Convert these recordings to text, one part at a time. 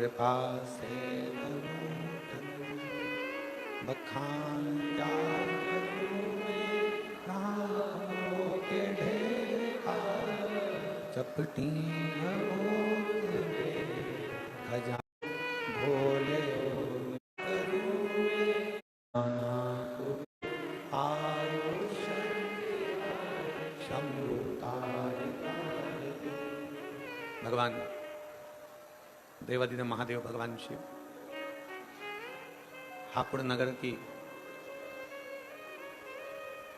कृपा से बखान के चपटी खजा भोले भगवान देवादिदेव महादेव भगवान शिव हापुड़ नगर की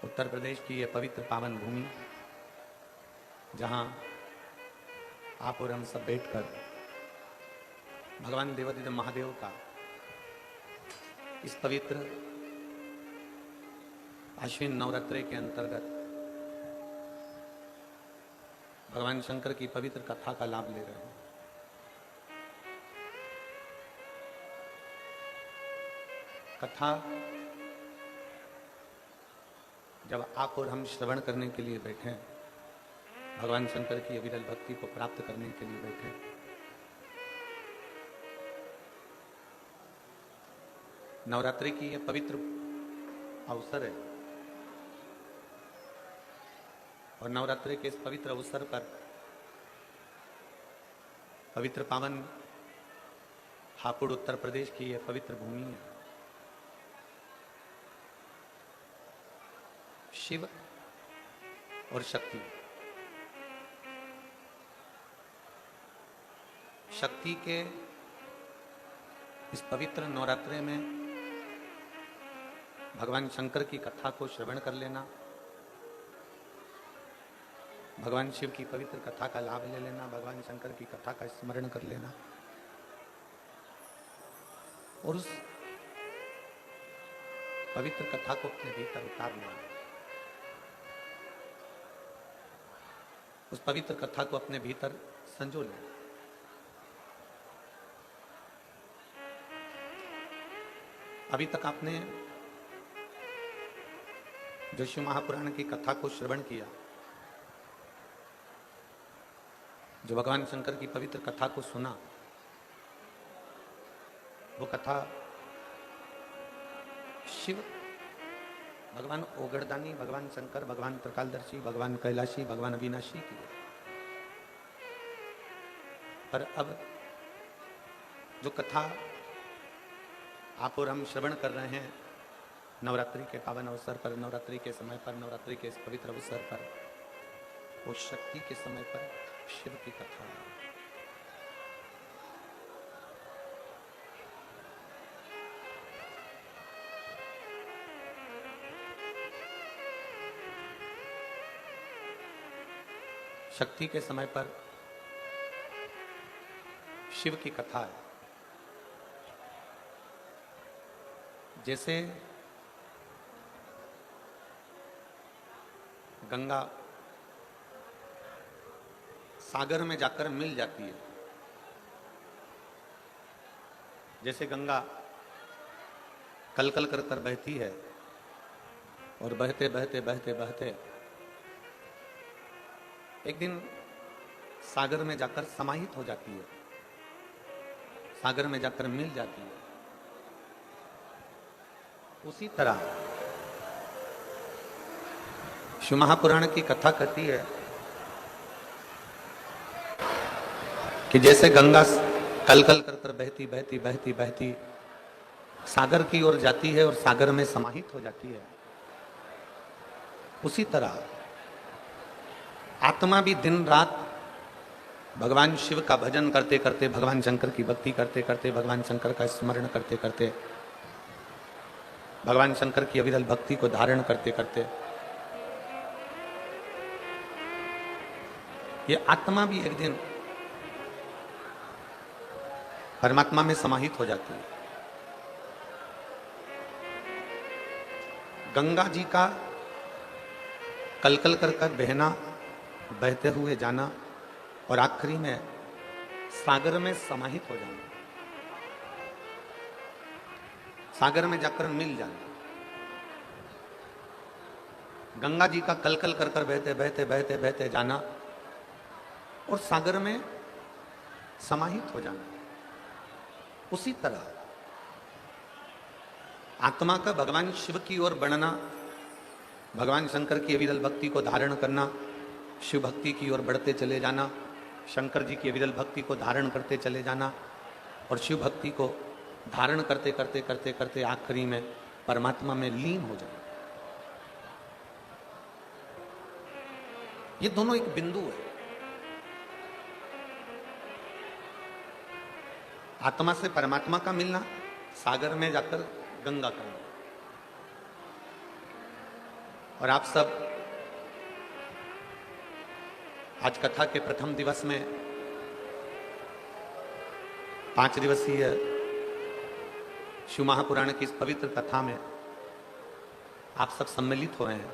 उत्तर प्रदेश की यह पवित्र पावन भूमि जहां आप और हम सब बैठकर भगवान देवादिदेव महादेव का इस पवित्र आश्विन नवरात्रि के अंतर्गत भगवान शंकर की पवित्र कथा का लाभ ले रहे हैं। कथा जब आप और हम श्रवण करने के लिए बैठे हैं, भगवान शंकर की अविरल भक्ति को प्राप्त करने के लिए बैठे हैं, नवरात्रि की यह पवित्र अवसर है और नवरात्रि के इस पवित्र अवसर पर पवित्र पावन हापुड़ उत्तर प्रदेश की यह पवित्र भूमि है। शिव और शक्ति, शक्ति के इस पवित्र नवरात्रि में भगवान शंकर की कथा को श्रवण कर लेना, भगवान शिव की पवित्र कथा का लाभ ले लेना, भगवान शंकर की कथा का स्मरण कर लेना और उस पवित्र कथा को अपने भीतर उतार लेना, उस पवित्र कथा को अपने भीतर संजो लेना। अभी तक आपने जो शिव महापुराण की कथा को श्रवण किया, जो भगवान शंकर की पवित्र कथा को सुना, वो कथा शिव, भगवान ओगड़दानी, भगवान शंकर, भगवान त्रिकालदर्शी, भगवान कैलाशी, भगवान अविनाशी की है। पर अब जो कथा आप और हम श्रवण कर रहे हैं नवरात्रि के पावन अवसर पर, नवरात्रि के समय पर, नवरात्रि के इस पवित्र अवसर पर, वो शक्ति के समय पर शिव की कथा है। शक्ति के समय पर शिव की कथा है। जैसे गंगा सागर में जाकर मिल जाती है, जैसे गंगा कल कल कर कर बहती है और बहते बहते बहते बहते एक दिन सागर में जाकर समाहित हो जाती है, सागर में जाकर मिल जाती है। उसी तरह शिव महापुराण की कथा कहती है कि जैसे गंगा कल कल कर कर बहती बहती बहती बहती सागर की ओर जाती है और सागर में समाहित हो जाती है, उसी तरह आत्मा भी दिन रात भगवान शिव का भजन करते करते, भगवान शंकर की भक्ति करते करते, भगवान शंकर का स्मरण करते करते, भगवान शंकर की अविरल भक्ति को धारण करते करते, ये आत्मा भी एक दिन परमात्मा में समाहित हो जाती है। गंगा जी का कलकल कर कर बहना, बहते हुए जाना और आखिरी में सागर में समाहित हो जाना, सागर में जाकर मिल जाना। गंगा जी का कलकल कर कर बहते बहते बहते बहते जाना और सागर में समाहित हो जाना। उसी तरह आत्मा का भगवान शिव की ओर बढ़ना, भगवान शंकर की अविरल भक्ति को धारण करना, शिव भक्ति की ओर बढ़ते चले जाना, शंकर जी की अविरल भक्ति को धारण करते चले जाना और शिव भक्ति को धारण करते करते करते करते आखिरी में परमात्मा में लीन हो जाना। ये दोनों एक बिंदु है। आत्मा से परमात्मा का मिलना, सागर में जाकर गंगा का मिलना। और आप सब आज कथा के प्रथम दिवस में 5 दिवसीय शिव महापुराण की इस पवित्र कथा में आप सब सम्मिलित हो रहे हैं।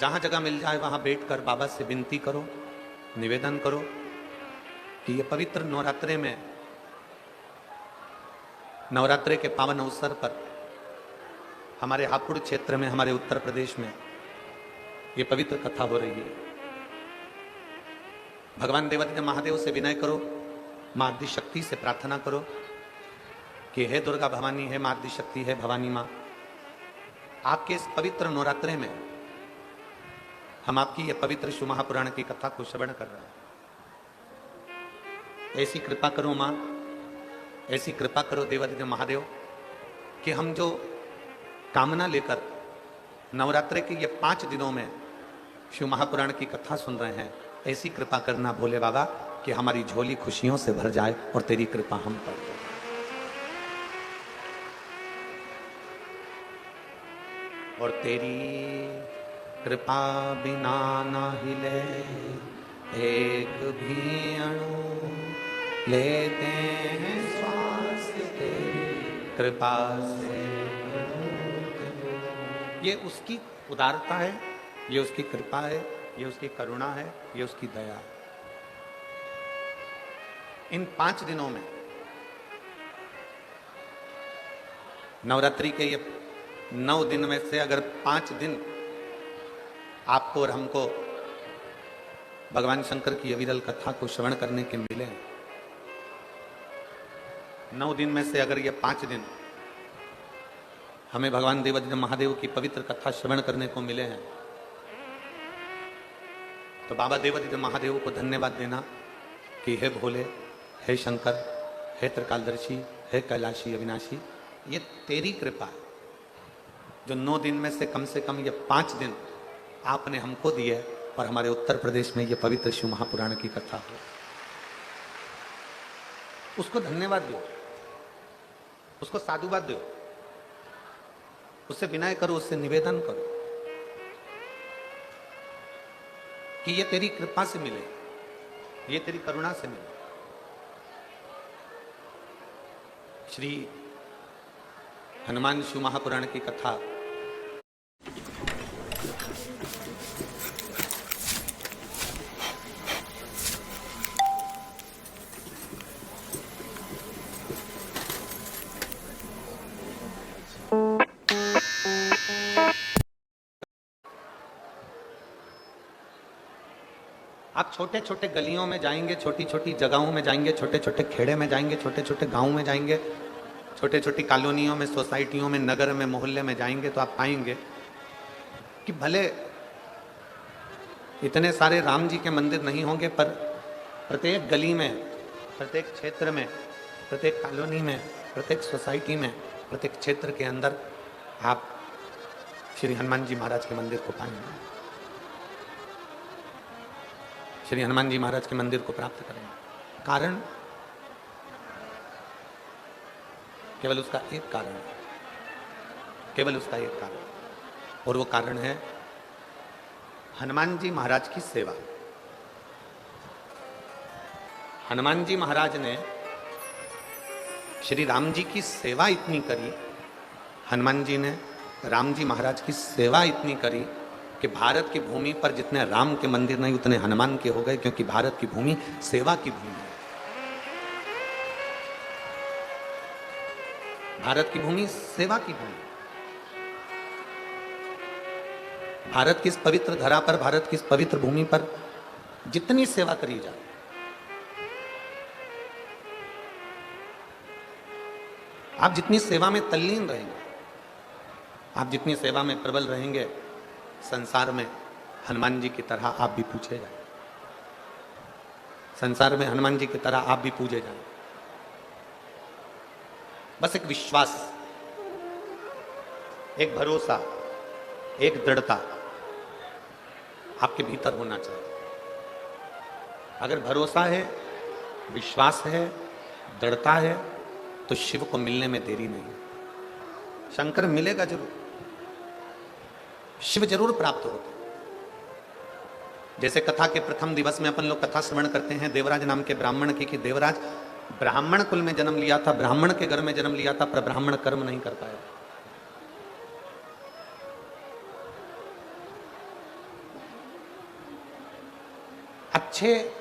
जहां जगह मिल जाए वहां बैठकर बाबा से विनती करो, निवेदन करो कि ये पवित्र नवरात्रे में, नवरात्रे के पावन अवसर पर हमारे हापुड़ क्षेत्र में, हमारे उत्तर प्रदेश में ये पवित्र कथा हो रही है। भगवान देवादिदेव महादेव से विनय करो, मां आदिशक्ति से प्रार्थना करो कि हे दुर्गा भवानी, है मां आदिशक्ति, है भवानी मां, आपके इस पवित्र नवरात्रे में हम आपकी ये पवित्र शिव महापुराण की कथा को श्रवण कर रहे हैं। ऐसी कृपा करो मां, ऐसी कृपा करो देवादिदेव महादेव कि हम जो कामना लेकर नवरात्रे के ये 5 दिनों में शिव महापुराण की कथा सुन रहे हैं, ऐसी कृपा करना भोले बाबा कि हमारी झोली खुशियों से भर जाए और तेरी कृपा हम पर हो। और तेरी कृपा बिना ना हिले एक भी अणु, लेते हैं श्वास तेरी कृपा से। ये उसकी उदारता है, ये उसकी कृपा है, ये उसकी करुणा है, ये उसकी दया है। इन 5 दिनों में, नवरात्रि के ये 9 दिन में से अगर 5 दिन आपको और हमको भगवान शंकर की अविरल कथा को श्रवण करने के मिले, 9 दिन में से अगर ये 5 दिन हमें भगवान देवादिदेव महादेव की पवित्र कथा श्रवण करने को मिले हैं, तो बाबा देवादिदेव महादेव को धन्यवाद देना कि हे भोले, हे शंकर, हे त्रिकालदर्शी, हे कैलाशी अविनाशी, ये तेरी कृपा है जो 9 दिन में से कम ये 5 दिन आपने हमको दिए और हमारे उत्तर प्रदेश में ये पवित्र शिव महापुराण की कथा हो। उसको धन्यवाद दो, उसको साधुवाद दो, उससे विनय करो, उससे निवेदन करो कि ये तेरी कृपा से मिले, ये तेरी करुणा से मिले। श्री हनुमान शिव महापुराण की कथा आप छोटे छोटे गलियों में जाएंगे, छोटी छोटी जगहों में जाएंगे, छोटे छोटे खेड़े में जाएंगे, छोटे छोटे गांवों में जाएंगे, छोटे छोटी कॉलोनियों में, सोसाइटियों में, नगर में, मोहल्ले में जाएंगे तो आप पाएंगे कि भले इतने सारे राम जी के मंदिर नहीं होंगे, पर प्रत्येक गली में, प्रत्येक क्षेत्र में, प्रत्येक कॉलोनी में, प्रत्येक सोसाइटी में, प्रत्येक क्षेत्र के अंदर आप श्री हनुमान जी महाराज के मंदिर को पाएंगे, श्री हनुमान जी महाराज के मंदिर को प्राप्त करेंगे। कारण केवल उसका एक कारण है, केवल उसका एक कारण, और वो कारण है हनुमान जी महाराज की सेवा। हनुमान जी महाराज ने श्री राम जी की सेवा इतनी करी, हनुमान जी ने राम जी महाराज की सेवा इतनी करी कि भारत की भूमि पर जितने राम के मंदिर नहीं उतने हनुमान के हो गए, क्योंकि भारत की भूमि सेवा की भूमि है। भारत की भूमि सेवा की भूमि। भारत की इस पवित्र धरा पर, भारत की इस पवित्र भूमि पर जितनी सेवा करी जाए आप जितनी सेवा में तल्लीन रहेंगे, आप जितनी सेवा में प्रबल रहेंगे, संसार में हनुमान जी की तरह आप भी पूछे जाए, संसार में हनुमान जी की तरह आप भी पूजे जाए। बस एक विश्वास, एक भरोसा, एक दृढ़ता आपके भीतर होना चाहिए। अगर भरोसा है, विश्वास है, दृढ़ता है, तो शिव को मिलने में देरी नहीं। शंकर मिलेगा जरूर, शिव जरूर प्राप्त होगा। जैसे कथा के प्रथम दिवस में अपन लोग कथा श्रवण करते हैं देवराज नाम के ब्राह्मण की, कि देवराज ब्राह्मण कुल में जन्म लिया था, ब्राह्मण के घर में जन्म लिया था, पर ब्राह्मण कर्म नहीं कर पाया। अच्छे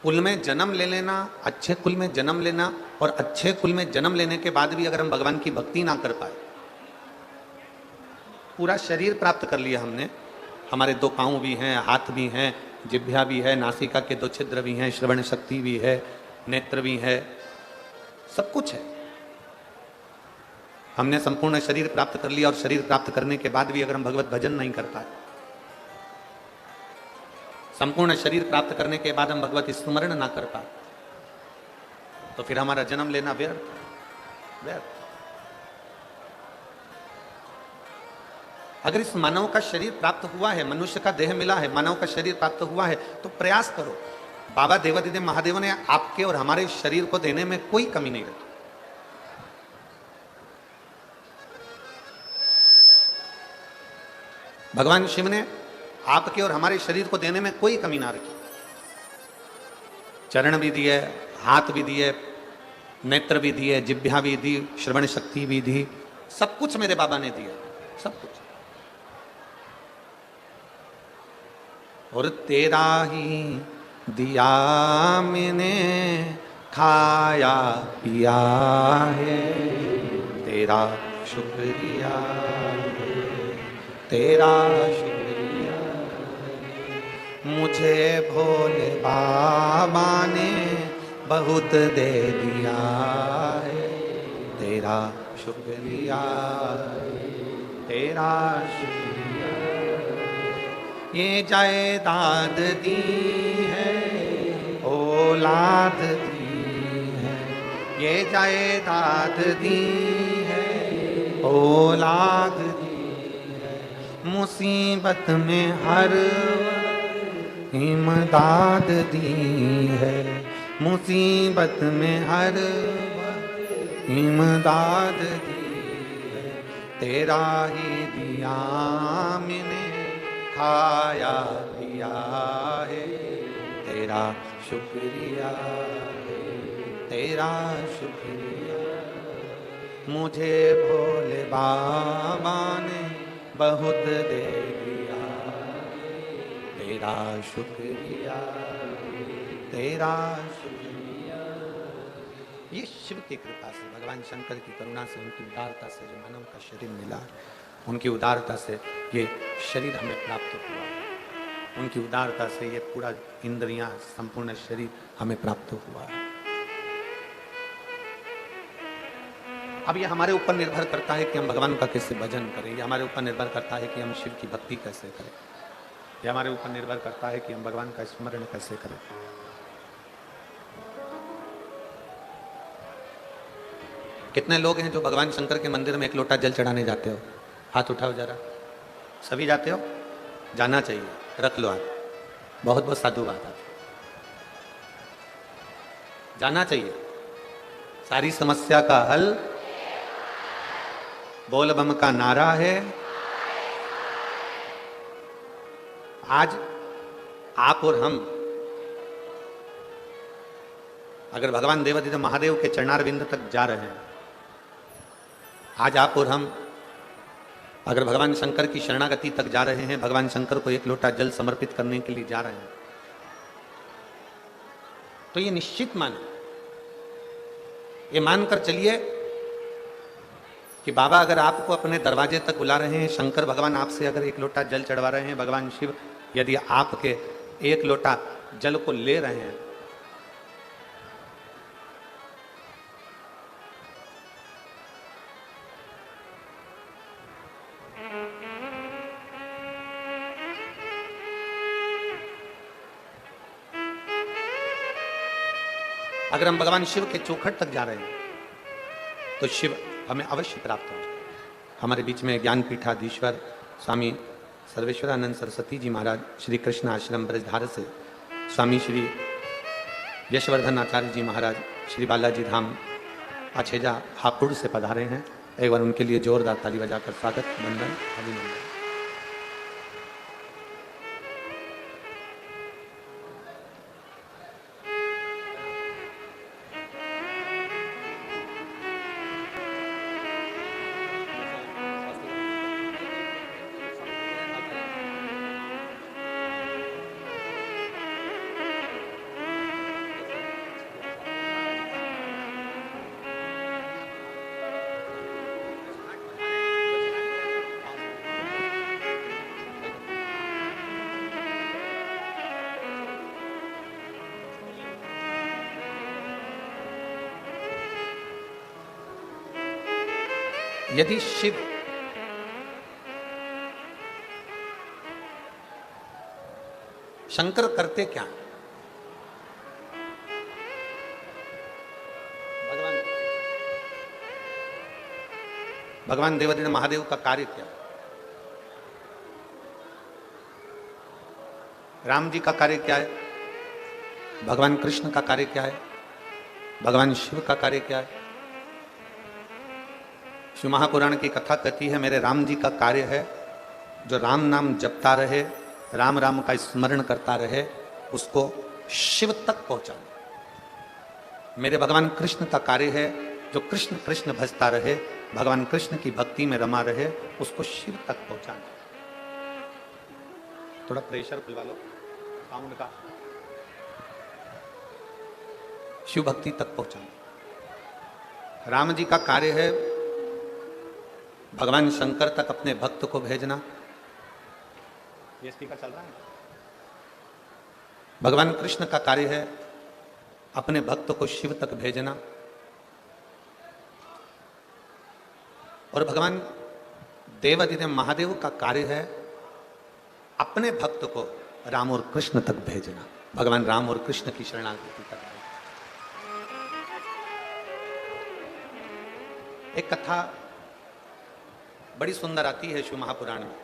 कुल में जन्म ले लेना, अच्छे कुल में जन्म लेना, और अच्छे कुल में जन्म लेने के बाद भी अगर हम भगवान की भक्ति ना कर पाए, पूरा शरीर प्राप्त कर लिया हमने, हमारे 2 पांव भी हैं, हाथ भी हैं, जिह्वा भी है, नासिका के 2 छिद्र भी हैं, श्रवण शक्ति भी है, नेत्र भी है, सब कुछ है। हमने संपूर्ण शरीर प्राप्त कर लिया, और शरीर प्राप्त करने के बाद भी अगर हम भगवत भजन नहीं कर पाए, संपूर्ण शरीर प्राप्त करने के बाद हम भगवत स्मरण ना कर पाए, तो फिर हमारा जन्म लेना व्यर्थ व्यर्थ। अगर इस मानव का शरीर प्राप्त हुआ है, मनुष्य का देह मिला है, मानव का शरीर प्राप्त हुआ है, तो प्रयास करो। बाबा देवादिदेव महादेव ने आपके और हमारे शरीर को देने में कोई कमी नहीं रखी। भगवान शिव ने आपके और हमारे शरीर को देने में कोई कमी ना रखी। चरण भी दिए, हाथ भी दिए, नेत्र भी दिए, जिह्वा भी दी, श्रवण शक्ति भी दी, सब कुछ मेरे बाबा ने दिया, सब कुछ। और तेरा ही दिया मैंने खाया पिया है, तेरा शुक्रिया है, तेरा शुक्रिया है। मुझे भोले बाबा ने बहुत दे दिया है, तेरा शुक्रिया है, तेरा शुक्रिया। ये जायदाद दी है, औलाद दी है, ये जायदाद दी है, औलाद दी है। मुसीबत में हर इमदाद दी है, मुसीबत में हर इमदाद दी है। तेरा ही दिया मैंने खाया पिया है, तेरा शुक्रिया है, तेरा शुक्रिया। मुझे भोले बाबा ने बहुत दे दिया, तेरा शुक्रिया, तेरा शुक्रिया। ये शिव की कृपा से, भगवान शंकर की करुणा से, उनकी उदारता से जो मानव का शरीर मिला, उनकी उदारता से ये शरीर हमें प्राप्त हुआ, उनकी उदारता से ये पूरा इंद्रियां, संपूर्ण शरीर हमें प्राप्त हुआ है। अब ये हमारे ऊपर निर्भर करता है कि हम भगवान का कैसे भजन करें, ये हमारे ऊपर निर्भर करता है कि हम शिव की भक्ति कैसे करें, ये हमारे ऊपर निर्भर करता है कि हम भगवान का स्मरण कैसे करें। कितने लोग हैं जो भगवान शंकर के मंदिर में 1 लोटा जल चढ़ाने जाते हो? हाथ उठाओ जरा। सभी जाते हो? जाना चाहिए, रख लो हाथ। बहुत बहुत साधु बात है, जाना चाहिए। सारी समस्या का हल बोल बम का नारा है। आज आप और हम अगर भगवान देवादिदेव महादेव के चरणारविंद तक जा रहे हैं, आज आप और हम अगर भगवान शंकर की शरणागति तक जा रहे हैं, भगवान शंकर को 1 लोटा जल समर्पित करने के लिए जा रहे हैं, तो ये निश्चित माने, ये मानकर चलिए कि बाबा अगर आपको अपने दरवाजे तक बुला रहे हैं, शंकर भगवान आपसे अगर 1 लोटा जल चढ़वा रहे हैं, भगवान शिव यदि आपके 1 लोटा जल को ले रहे हैं, अगर हम भगवान शिव के चौखट तक जा रहे हैं तो शिव हमें अवश्य प्राप्त हो। हमारे बीच में ज्ञान पीठाधीश्वर स्वामी सर्वेश्वरानंद सरस्वती जी महाराज श्री कृष्ण आश्रम ब्रजधार से, स्वामी श्री यशवर्धन आचार्य जी महाराज श्री बालाजी धाम अछेजा हापुड़ से पधारे हैं। एक बार उनके लिए जोरदार ताली बजाकर स्वागत, वंदन, अभिनंदन। यदि शिव शंकर करते क्या? भगवान देवादिदेव महादेव का कार्य क्या? राम जी का कार्य क्या है? भगवान कृष्ण का कार्य क्या है? भगवान शिव का कार्य क्या है? शिव महापुराण की कथा कहती है, मेरे राम जी का कार्य है जो राम नाम जपता रहे, राम राम का स्मरण करता रहे, उसको शिव तक पहुंचाना। मेरे भगवान कृष्ण का कार्य है जो कृष्ण कृष्ण भजता रहे, भगवान कृष्ण की भक्ति में रमा रहे, उसको शिव तक पहुंचाना। थोड़ा प्रेशर खुलवा लो साउंड का। शिव भक्ति तक पहुंचाना। राम जी का कार्य है भगवान शंकर तक अपने भक्त को भेजना। ये स्पीकर चल रहा है। भगवान कृष्ण का कार्य है अपने भक्त को शिव तक भेजना, और भगवान देवादिदेव महादेव का कार्य है अपने भक्त को राम और कृष्ण तक भेजना। भगवान राम और कृष्ण की शरणागति करना। एक कथा बड़ी सुंदर आती है शिव महापुराण में।